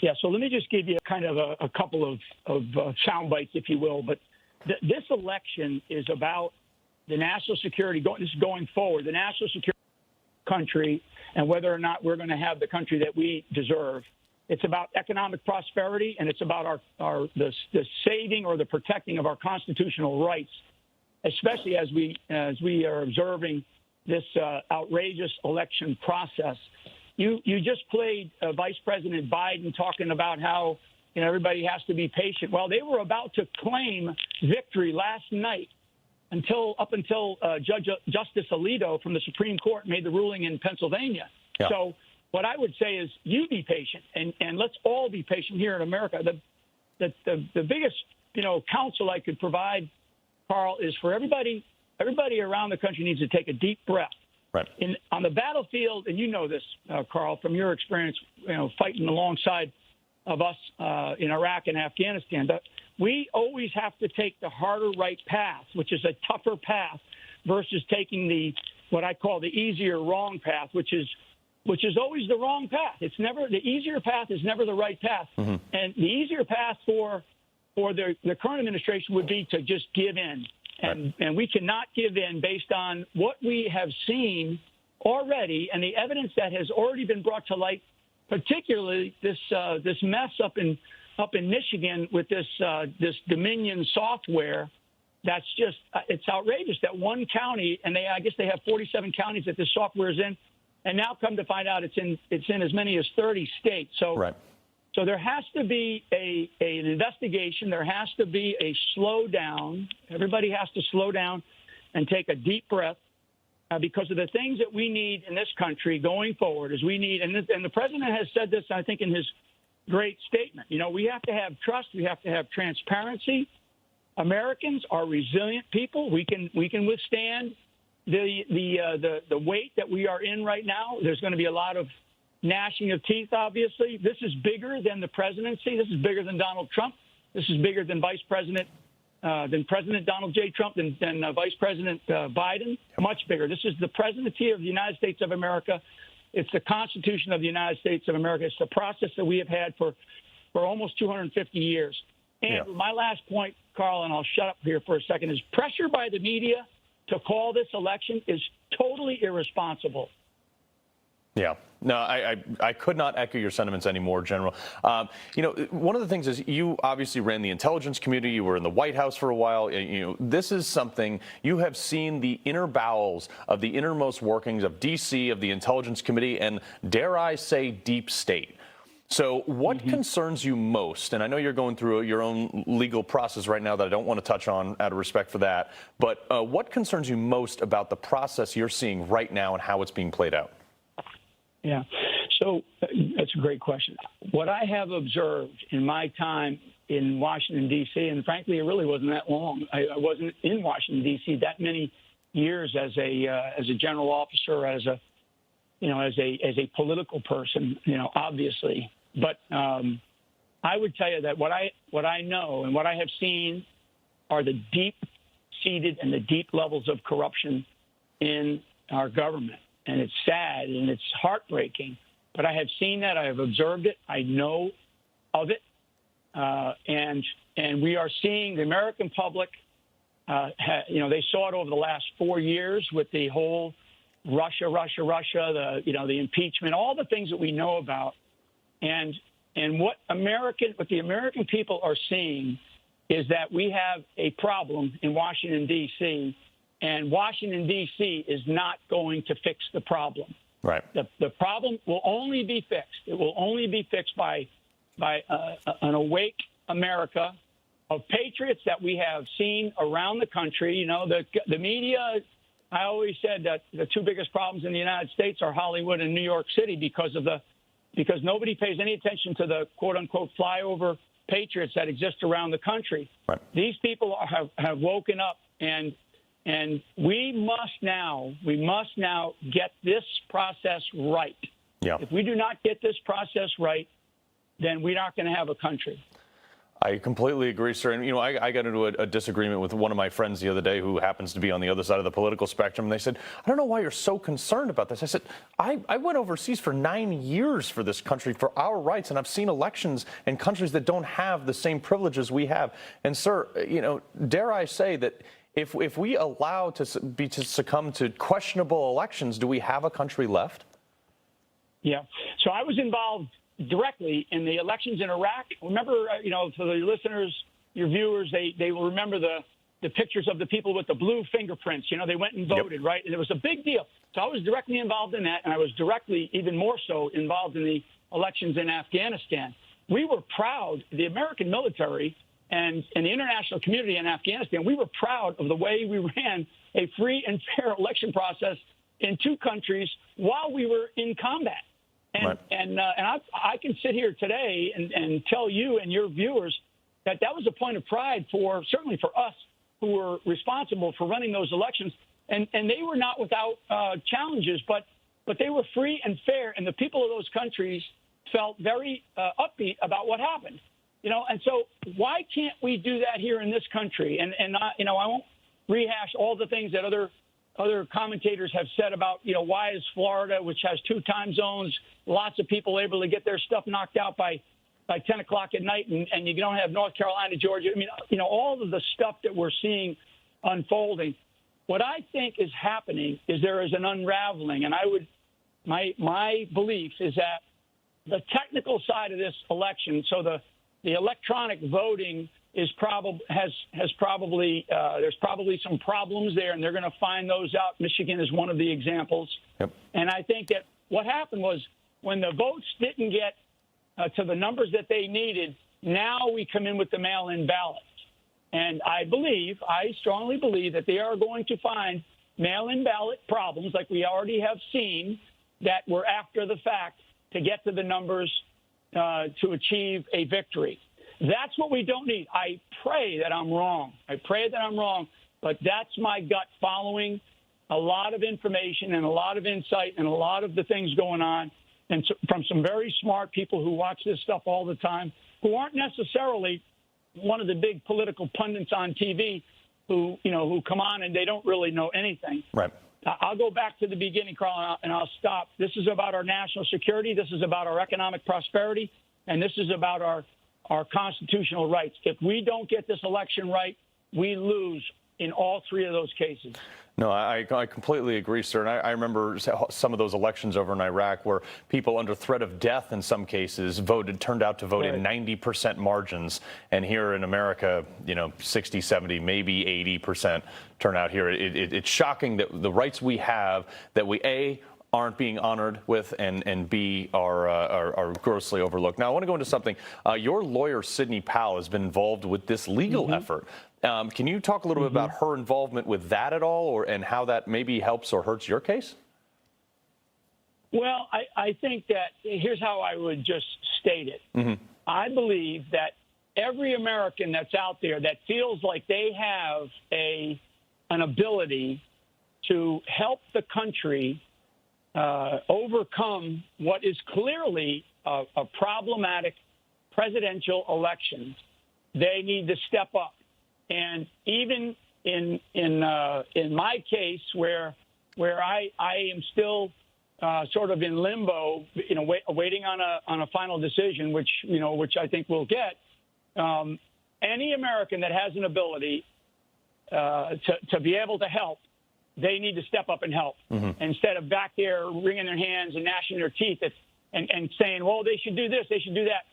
Yeah, so let me just give you kind of a couple of sound bites, if you will. But this election is about the national security. This is going forward, the national security country, and whether or not we're going to have the country that we deserve. It's about economic prosperity, and it's about the saving or the protecting of our constitutional rights, especially as we are observing this outrageous election process. You just played Vice President Biden talking about how everybody has to be patient. Well, they were about to claim victory last night up until Justice Alito from the Supreme Court made the ruling in Pennsylvania. Yeah. So what I would say is you be patient, and let's all be patient here in America. The biggest counsel I could provide, Carl, is for everybody around the country needs to take a deep breath. Right. On the battlefield, and you know this, Carl, from your experience, fighting alongside of us in Iraq and Afghanistan, but we always have to take the harder right path, which is a tougher path, versus taking what I call the easier wrong path, which is always the wrong path. It's never the easier path is never the right path, mm-hmm. and the easier path for the current administration would be to just give in. And we cannot give in based on what we have seen already and the evidence that has already been brought to light, particularly this mess up in Michigan with this Dominion software. That's just it's outrageous that one county, and I guess they have 47 counties that this software is in, and now come to find out it's in as many as 30 states. So. Right. So there has to be an investigation. There has to be a slowdown. Everybody has to slow down and take a deep breath because of the things that we need in this country going forward. Is we need, and the president has said this, I think, in his great statement. We have to have trust. We have to have transparency. Americans are resilient people. We can withstand the weight that we are in right now. There's going to be a lot of gnashing of teeth, obviously. This is bigger than the presidency. This is bigger than Donald Trump. This is bigger than President Donald J. Trump, than Vice President Biden. Much bigger. This is the presidency of the United States of America. It's the Constitution of the United States of America. It's the process that we have had for almost 250 years. And my last point, Carl, and I'll shut up here for a second, is pressure by the media to call this election is totally irresponsible. Yeah. No, I could not echo your sentiments anymore, General. One of the things is you obviously ran the intelligence community. You were in the White House for a while. This is something you have seen the inner bowels of the innermost workings of D.C., of the Intelligence Committee, and dare I say deep state. So what concerns you most? And I know you're going through your own legal process right now that I don't want to touch on out of respect for that. But what concerns you most about the process you're seeing right now and how it's being played out? Yeah, so that's a great question. What I have observed in my time in Washington, D.C., and frankly, it really wasn't that long. I wasn't in Washington, D.C. that many years as a general officer, as a political person, obviously. But I would tell you that what I know and what I have seen are the deep-seated and the deep levels of corruption in our government. And it's sad and it's heartbreaking, but I have seen that. I have observed it. I know of it. And we are seeing the American public, they saw it over the last 4 years with the whole Russia, the impeachment, all the things that we know about. And what the American people are seeing is that we have a problem in Washington, D.C., and Washington, D.C. is not going to fix the problem. Right. The problem will only be fixed. It will only be fixed by an awake America of patriots that we have seen around the country. The media, I always said that the two biggest problems in the United States are Hollywood and New York City because nobody pays any attention to the quote-unquote flyover patriots that exist around the country. Right. These people have woken up, and we must now get this process right. Yeah. If we do not get this process right, then we're not going to have a country. I completely agree, sir. And, I got into a disagreement with one of my friends the other day who happens to be on the other side of the political spectrum. And they said, I don't know why you're so concerned about this. I said, I went overseas for 9 years for this country, for our rights. And I've seen elections in countries that don't have the same privileges we have. And, sir, dare I say that if we allow to succumb to questionable elections, do we have a country left? Yeah. So I was involved directly in the elections in Iraq. Remember, for the listeners, your viewers, they will remember the pictures of the people with the blue fingerprints. They went and voted, Yep. right? And it was a big deal. So I was directly involved in that, and I was directly, even more so, involved in the elections in Afghanistan. We were proud, the American military and the international community in Afghanistan, we were proud of the way we ran a free and fair election process in two countries while we were in combat. And right. and I can sit here today and tell you and your viewers that was a point of pride certainly for us who were responsible for running those elections. And they were not without challenges, but they were free and fair. And the people of those countries felt very upbeat about what happened. And so why can't we do that here in this country? And I won't rehash all the things that other commentators have said about, why is Florida, which has 2 time zones, lots of people able to get their stuff knocked out by 10 o'clock at night, and you don't have North Carolina, Georgia. I mean, all of the stuff that we're seeing unfolding. What I think is happening is there is an unraveling, and my belief is that the technical side of this election, so the electronic voting is there's probably some problems there, and they're going to find those out. Michigan is one of the examples. Yep. And I think that what happened was when the votes didn't get to the numbers that they needed, now we come in with the mail-in ballots. And I strongly believe that they are going to find mail-in ballot problems like we already have seen that were after the fact to get to the numbers to achieve a victory. That's what we don't need. I pray that I'm wrong. But that's my gut following a lot of information and a lot of insight and a lot of the things going on, and from some very smart people who watch this stuff all the time, who aren't necessarily one of the big political pundits on TV who come on and they don't really know anything. Right. I'll go back to the beginning, Carl, and I'll stop. This is about our national security. This is about our economic prosperity. And this is about our constitutional rights. If we don't get this election right, we lose in all 3 of those cases. No, I completely agree, sir. And I remember some of those elections over in Iraq where people under threat of death in some cases turned out to vote in 90% margins. And here in America, 60, 70, maybe 80% turnout here. It's shocking that the rights we have, that we, A, aren't being honored with, and B, are grossly overlooked. Now, I want to go into something. Your lawyer, Sidney Powell, has been involved with this legal effort. Can you talk a little bit about her involvement with that at all, and how that maybe helps or hurts your case? Well, I think that here's how I would just state it. I believe that every American that's out there that feels like they have an ability to help the country overcome what is clearly a problematic presidential election, they need to step up. And even in my case, where I am still sort of in limbo, waiting on a final decision, which I think we'll get. Any American that has an ability to be able to help, they need to step up and help instead of back there wringing their hands and gnashing their teeth and saying, well, they should do this, they should do that.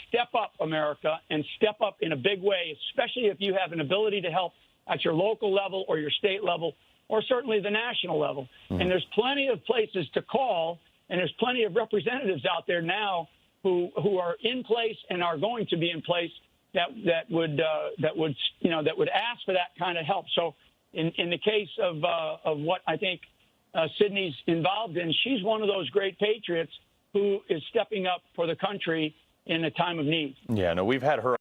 Step up, America, and step up in a big way, especially if you have an ability to help at your local level or your state level or certainly the national level. And there's plenty of places to call, and there's plenty of representatives out there now who are in place and are going to be in place that would ask for that kind of help. So in the case of what I think Sydney's involved in, she's one of those great patriots who is stepping up for the country in a time of need. Yeah, no, we've had her